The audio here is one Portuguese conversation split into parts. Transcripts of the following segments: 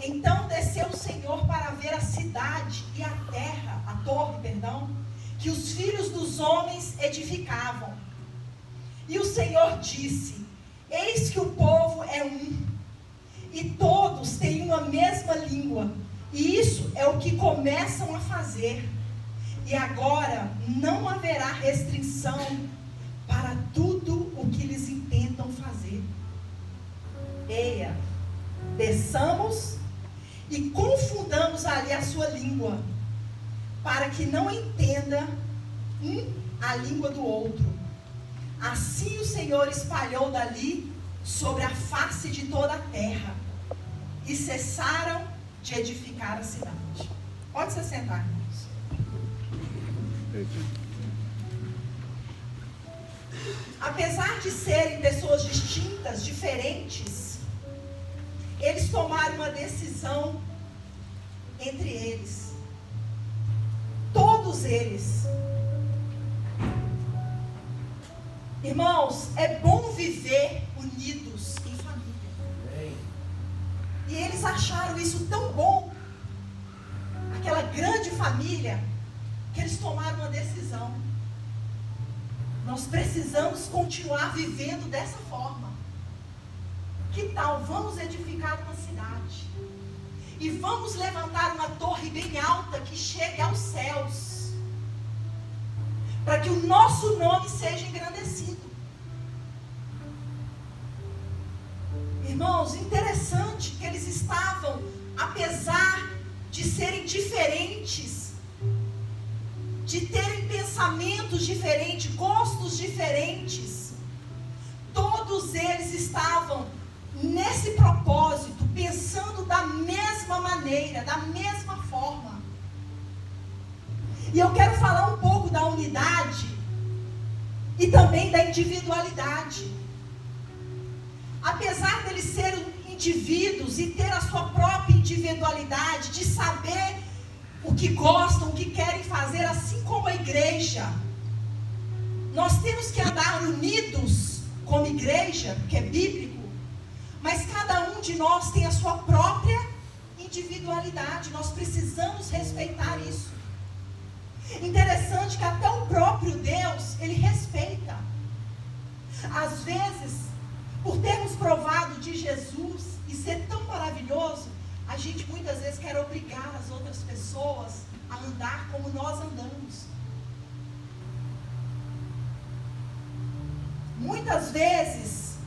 Então desceu o Senhor para ver a cidade e a torre, que os filhos dos homens edificavam. E o Senhor disse: eis que o povo é um, e todos têm uma mesma língua, e isso é o que começam a fazer. E agora não haverá restrição para tudo o que eles intentam fazer. Eia, desçamos e confundamos ali a sua língua, para que não entenda a língua do outro. Assim o Senhor espalhou dali sobre a face de toda a terra, e cessaram de edificar a cidade. Pode se sentar, irmãos. Apesar de serem pessoas distintas, diferentes, eles tomaram uma decisão entre eles. Todos eles. Irmãos, é bom viver unidos em família. E eles acharam isso tão bom, aquela grande família, que eles tomaram uma decisão. Nós precisamos continuar vivendo dessa forma. Que tal? Vamos edificar uma cidade. E vamos levantar uma torre bem alta que chegue aos céus, para que o nosso nome seja engrandecido. Irmãos, interessante que eles estavam, apesar de serem diferentes, de terem pensamentos diferentes, gostos diferentes, todos eles estavam nesse propósito, pensando da mesma maneira, da mesma forma. E eu quero falar um pouco da unidade e também da individualidade. Apesar deles serem indivíduos e ter a sua própria individualidade, de saber o que gostam, o que querem fazer, assim como a igreja, nós temos que andar unidos como igreja, que é bíblico, mas cada um de nós tem a sua própria individualidade. Nós precisamos respeitar isso. Interessante que até o próprio Deus, Ele respeita. Às vezes, por termos provado de Jesus e ser tão maravilhoso, a gente muitas vezes quer obrigar as outras pessoas a andar como nós andamos. Muitas vezes,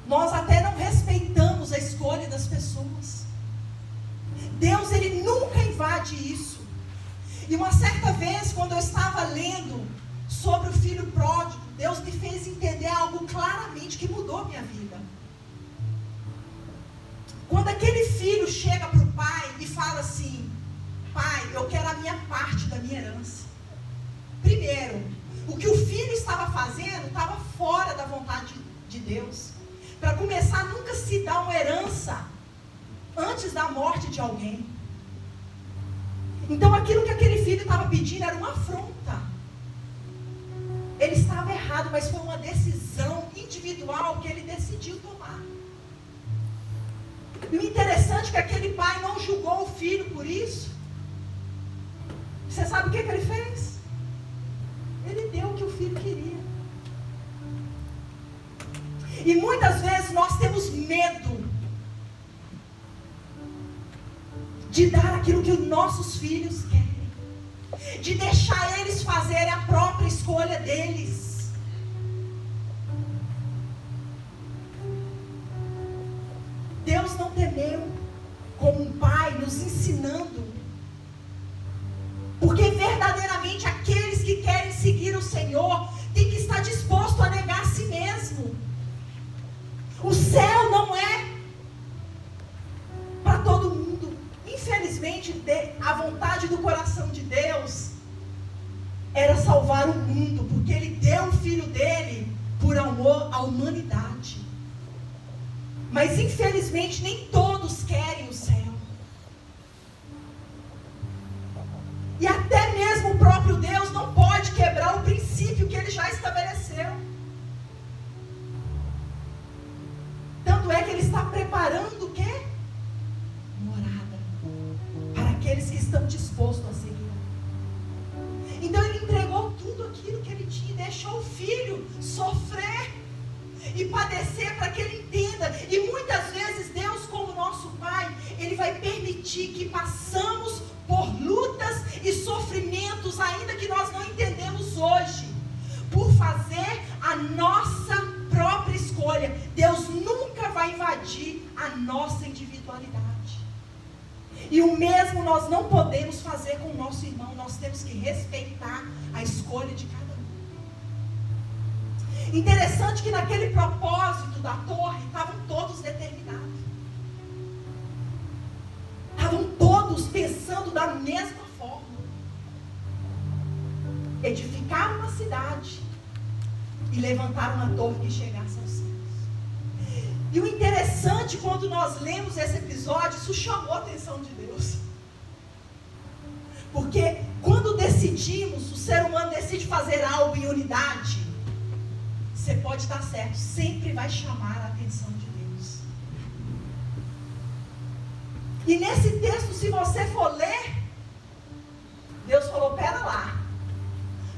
nós até não respeitamos a escolha das pessoas. Deus, Ele nunca invade isso. E uma certa vez, quando eu estava lendo sobre o filho pródigo, Deus me fez entender algo claramente que mudou a minha vida. Quando aquele filho chega para o pai e fala assim: pai, eu quero a minha parte da minha herança. Primeiro, o que o filho estava fazendo estava fora da vontade de Deus. Para começar, nunca se dá uma herança antes da morte de alguém. Então aquilo que aquele filho estava pedindo era uma afronta. Ele estava errado, mas foi uma decisão individual que ele decidiu tomar. E o interessante é que aquele pai não julgou o filho por isso. Você sabe o que ele fez? Ele deu o que o filho queria. E muitas vezes nós temos medo de dar aquilo que os nossos filhos querem, de deixar eles fazerem a própria escolha deles. Deus não temeu como um pai nos ensinando, porque verdadeiramente aqueles que querem seguir o Senhor têm que estar disposto a negar a si mesmo. O céu não é para todo mundo. Infelizmente, a vontade do coração de Deus era salvar o mundo, porque Ele deu o Filho dele por amor à humanidade. Mas infelizmente nem todos querem o céu. E até mesmo o próprio Deus não pode quebrar o princípio que Ele já estabeleceu. Tanto é que Ele está preparando o quê? padecer para que ele entenda. E muitas vezes Deus, como nosso Pai, Ele vai permitir que passamos por lutas e sofrimentos, ainda que nós não entendemos hoje, por fazer a nossa própria escolha. Deus nunca vai invadir a nossa individualidade. E o mesmo nós não podemos fazer com o nosso irmão. Nós temos que respeitar a escolha de cada um. Interessante que naquele propósito da torre, estavam todos determinados. Estavam todos pensando da mesma forma. Edificar uma cidade e levantar uma torre que chegasse aos céus. E o interessante, quando nós lemos esse episódio, isso chamou a atenção de Deus. Porque quando decidimos, o ser humano decide fazer algo em unidade, você pode estar certo, sempre vai chamar a atenção de Deus. E nesse texto, se você for ler, Deus falou, pera lá,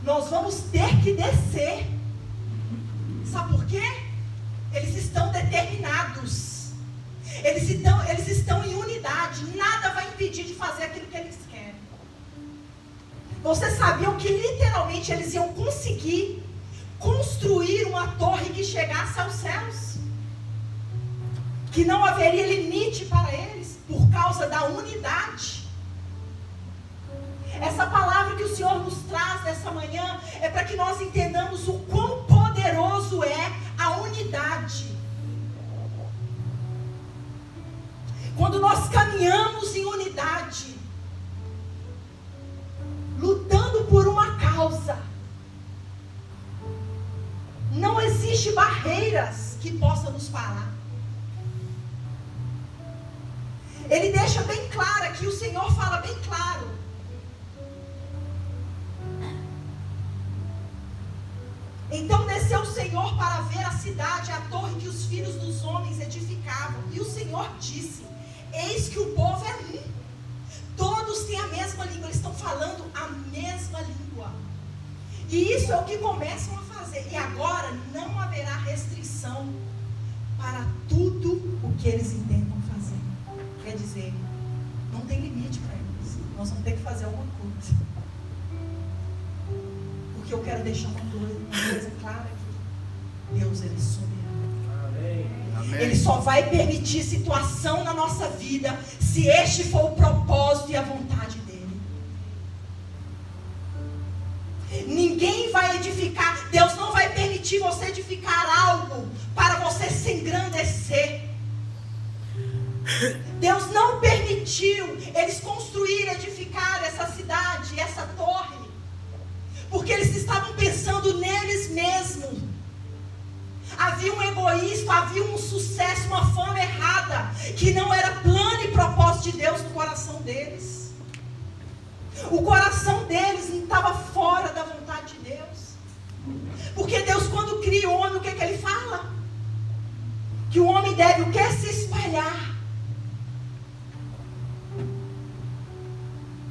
nós vamos ter que descer. Sabe por quê? Eles estão determinados. Eles estão em unidade. Nada vai impedir de fazer aquilo que eles querem. Vocês sabiam que literalmente eles iam conseguir construir uma torre que chegasse aos céus? Que não haveria limite para eles, por causa da unidade. Essa palavra que o Senhor nos traz nessa manhã é para que nós entendamos o quão poderoso é a unidade. Quando nós caminhamos em unidade, lutando por uma causa, não existe barreiras que possam nos parar. Ele deixa bem claro aqui, o Senhor fala bem claro. Então desceu o Senhor para ver a cidade, a torre que os filhos dos homens edificavam. E o Senhor disse, eis que o povo é um. Todos têm a mesma língua, eles estão falando a mesma língua. E isso é o que começam a fazer. E agora não haverá restrição para tudo o que eles intentam fazer. Quer dizer, não tem limite para eles. Nós vamos ter que fazer alguma coisa. Porque eu quero deixar uma coisa clara aqui. Deus, Ele é soberano. Amém. Ele só vai permitir situação na nossa vida se este for o propósito e a vontade dEle. Ninguém vai edificar. Deus não vai permitir você edificar algo para você se engrandecer. Deus não permitiu eles construírem, edificar essa cidade, essa torre, porque eles estavam pensando neles mesmos. Havia um egoísmo, havia um sucesso, uma fama errada, que não era plano e propósito de Deus no coração deles. O coração deles não estava fora da vontade de Deus. Porque Deus, quando cria o homem, o que é que Ele fala? Que o homem deve o que? Se espalhar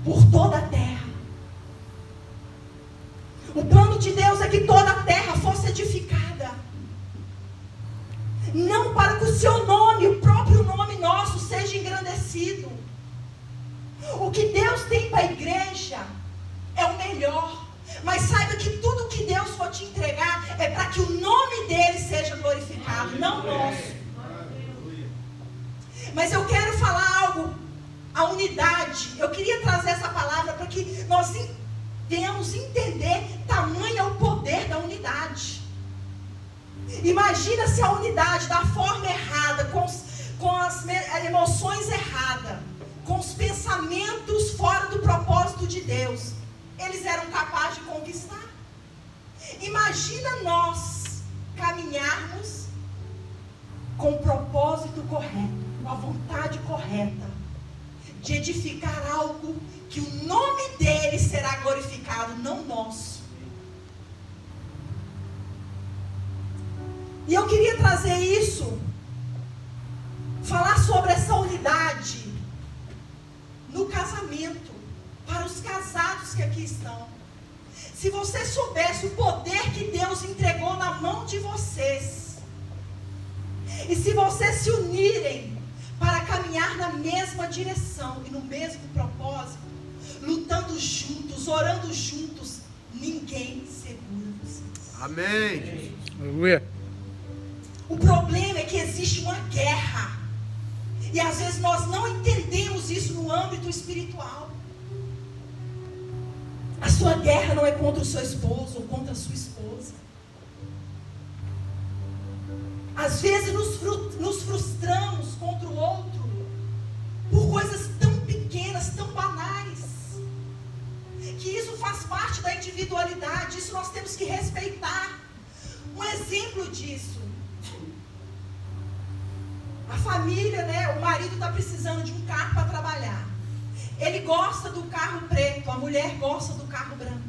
por toda a terra. O plano de Deus é que toda a terra fosse edificada. Não para que o seu nome, o próprio nome nosso, seja engrandecido. O que Deus tem para a igreja é o melhor. Mas saiba que tudo que Deus for te entregar é para que o nome dele seja glorificado, não nosso. Mas eu quero falar algo, a unidade. Eu queria trazer essa palavra para que nós venhamos entender tamanho é o poder da unidade. Imagina se a unidade da forma errada, com as emoções erradas, com os pensamentos fora do propósito de Deus, eles eram capazes de conquistar. Imagina nós caminharmos com o propósito correto, com a vontade correta, de edificar algo que o nome dele será glorificado, não nosso. E eu queria trazer isso, falar sobre essa unidade no casamento, para os casados que aqui estão. Se você soubesse o poder que Deus entregou na mão de vocês, E se vocês se unirem para caminhar na mesma direção e no mesmo propósito, lutando juntos, orando juntos, ninguém segura vocês. Amém. Aleluia. O problema é que existe uma guerra. E às vezes nós não entendemos isso no âmbito espiritual. A sua guerra não é contra o seu esposo ou contra a sua esposa. Às vezes nos frustramos contra o outro por coisas tão pequenas, tão banais, que isso faz parte da individualidade. Isso nós temos que respeitar. Um exemplo disso: a família, o marido está precisando de um carro para trabalhar. Ele gosta do carro preto, a mulher gosta do carro branco.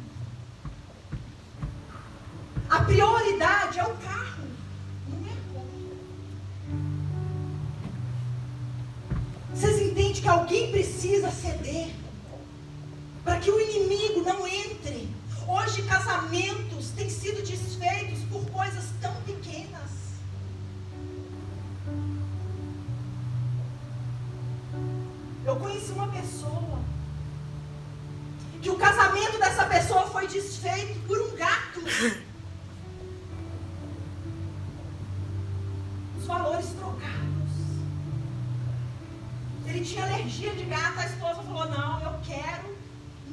A prioridade é o carro, não é a cor. Vocês entendem que alguém precisa ceder para que o inimigo não entre? Hoje casamentos têm sido desfeitos por coisas tão pequenas. Eu conheci uma pessoa que o casamento dessa pessoa foi desfeito por um gato. Os valores trocados. Ele tinha alergia de gato, a esposa falou: não, eu quero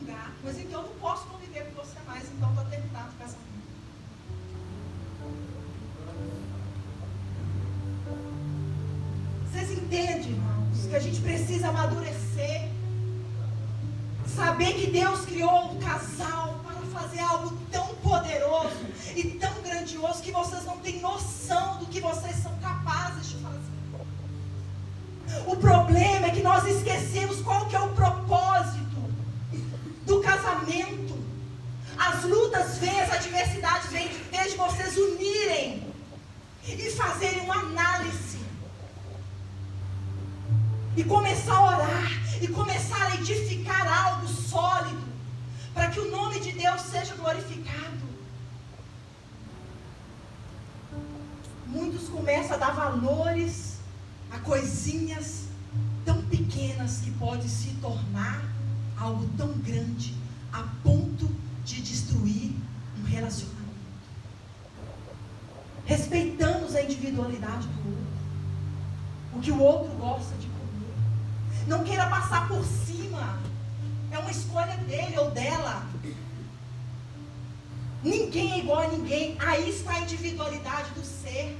um gato, mas então eu não posso conviver com você mais, então está terminado o casamento. Vocês entendem, irmãos, que a gente precisa amadurecer, saber que Deus criou um casal para fazer algo tão poderoso e tão grandioso que vocês não têm noção do que vocês são capazes de fazer. O problema é que nós esquecemos qual que é o propósito do casamento. As lutas vêm, as adversidades vêm, em vez de vocês unirem e fazerem uma análise e começar a orar, e começar a edificar algo sólido, para que o nome de Deus seja glorificado. Muitos começam a dar valores a coisinhas tão pequenas que pode se tornar algo tão grande, a ponto de destruir um relacionamento. Respeitamos a individualidade do outro, o que o outro gosta de comer. Não queira passar por cima. É uma escolha dele ou dela. Ninguém é igual a ninguém. Aí está a individualidade do ser.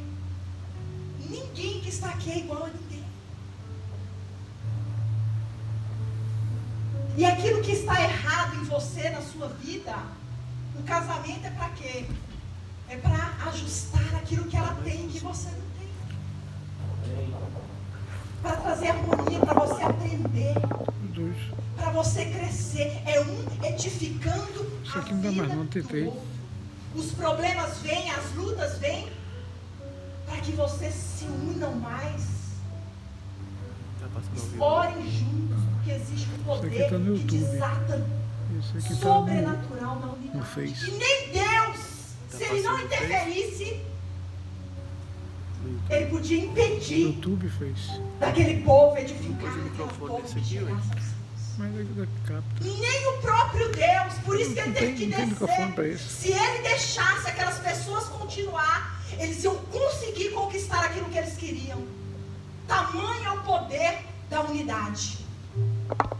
Ninguém que está aqui é igual a ninguém. E aquilo que está errado em você, na sua vida, o casamento é para quê? É para ajustar aquilo que ela tem que você não tem. Para trazer harmonia, para você aprender, para você crescer. É um edificando a vida do outro. Os problemas vêm, as lutas vêm, para que vocês se unam mais. Orem juntos, porque existe um poder que desata sobrenatural na unidade. E nem Deus, se Ele não interferisse, Ele podia impedir daquele povo edificar, daquele povo chegar. Nem o próprio Deus, por isso que Ele teve que descer. Se Ele deixasse aquelas pessoas continuar, eles iam conseguir conquistar aquilo que eles queriam. Tamanho é o poder da unidade.